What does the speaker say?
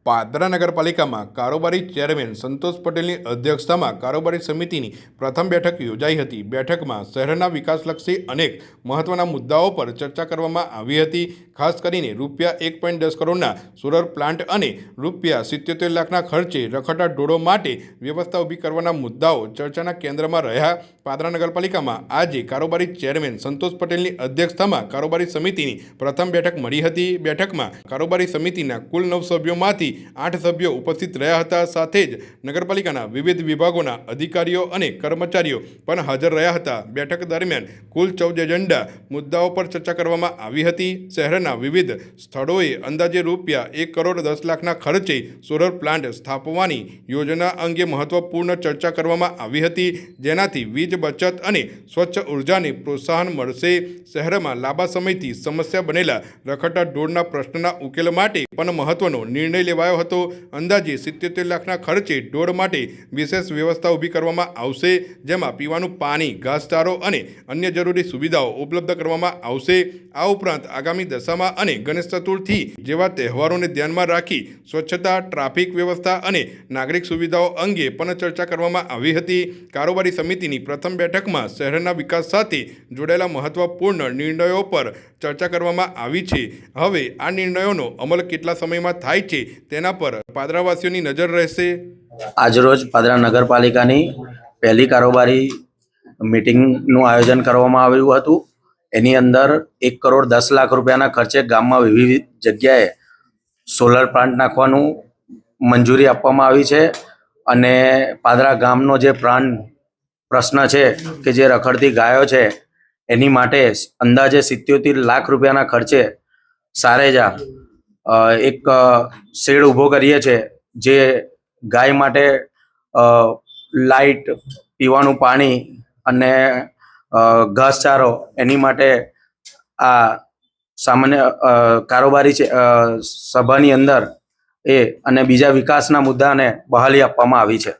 પાદરા નગરપાલિકામાં કારોબારી ચેરમેન સંતોષ પટેલની અધ્યક્ષતામાં કારોબારી સમિતિની પ્રથમ બેઠક યોજાઈ હતી। બેઠકમાં શહેરના વિકાસલક્ષી અનેક મહત્વના મુદ્દાઓ પર ચર્ચા કરવામાં આવી હતી। ખાસ કરીને ₹1.10 કરોડના સોલર પ્લાન્ટ અને ₹77 લાખના ખર્ચે રખડતા ઢોરો માટે વ્યવસ્થા ઊભી કરવાના મુદ્દાઓ ચર્ચાના કેન્દ્રમાં રહ્યા। પાદરા નગરપાલિકામાં આજે કારોબારી ચેરમેન સંતોષ પટેલની અધ્યક્ષતામાં કારોબારી સમિતિની પ્રથમ બેઠક મળી હતી। બેઠકમાં કારોબારી સમિતિના કુલ 9 સભ્યોમાંથી 8 સભ્યો ઉપસ્થિત રહ્યા હતા। સાથે જ નગરપાલિકાના વિવિધ વિભાગોના અધિકારીઓ અને કર્મચારીઓ પણ હાજર રહ્યા હતા। બેઠક દરમિયાન કુલ 14 એજન્ડા મુદ્દાઓ પર ચર્ચા કરવામાં આવી હતી। શહેરના વિવિધ સ્થળોએ અંદાજે ₹1.10 કરોડના ખર્ચે સોલર પ્લાન્ટ સ્થાપવાની યોજના અંગે મહત્વપૂર્ણ ચર્ચા કરવામાં આવી હતી, જેનાથી વીજ બચત અને સ્વચ્છ ઉર્જાને પ્રોત્સાહન મળશે। શહેરમાં લાંબા સમયથી સમસ્યા બનેલા રખડતા ઢોરના પ્રશ્નના ઉકેલ માટે પણ મહત્વનો નિર્ણય લેવાયો હતો। અંદાજે 77 લાખના ખર્ચે ઢોર માટે વિશેષ વ્યવસ્થા ઊભી કરવામાં આવશે, જેમાં પીવાનું પાણી, ઘાસચારો અને અન્ય જરૂરી સુવિધાઓ ઉપલબ્ધ કરવામાં આવશે। આ ઉપરાંત આગામી દશામા અને ગણેશ ચતુર્થી જેવા તહેવારોને ધ્યાનમાં રાખી સ્વચ્છતા, ટ્રાફિક વ્યવસ્થા અને નાગરિક સુવિધાઓ અંગે પણ ચર્ચા કરવામાં આવી હતી। કારોબારી સમિતિની પ્રથમ બેઠકમાં શહેરના વિકાસ સાથે જોડાયેલા મહત્વપૂર્ણ નિર્ણયો પર ચર્ચા કરવામાં આવી છે। હવે આ નિર્ણયોનો અમલ કેટલા સમયમાં થાય છે તેના પર પાદરાવાસીઓની નજર રહેશે। આજરોજ પાદરા નગરપાલિકાની પહેલી કારોબારી મીટિંગનું આયોજન કરવામાં આવ્યું હતું। એની અંદર ₹1.10 કરોડના ખર્ચે ગામમાં વિવિધ જગ્યાએ સોલર પ્લાન્ટ નાખવાનું મંજૂરી આપવામાં આવી છે અને પાદરા ગામનો જે પ્રશ્ન છે કે જે રખડતી ગાયો છે એની માટે અંદાજે ₹77 લાખના ખર્ચે સારેજા એક શેડ ઊભો કરીએ છીએ, જે ગાય માટે લાઇટ, પીવાનું પાણી અને ઘાસચારો એની માટે આ સામાન્ય કારોબારી સભાની અંદર અને બીજા વિકાસના મુદ્દાને બહાલી આપવામાં આવી છે।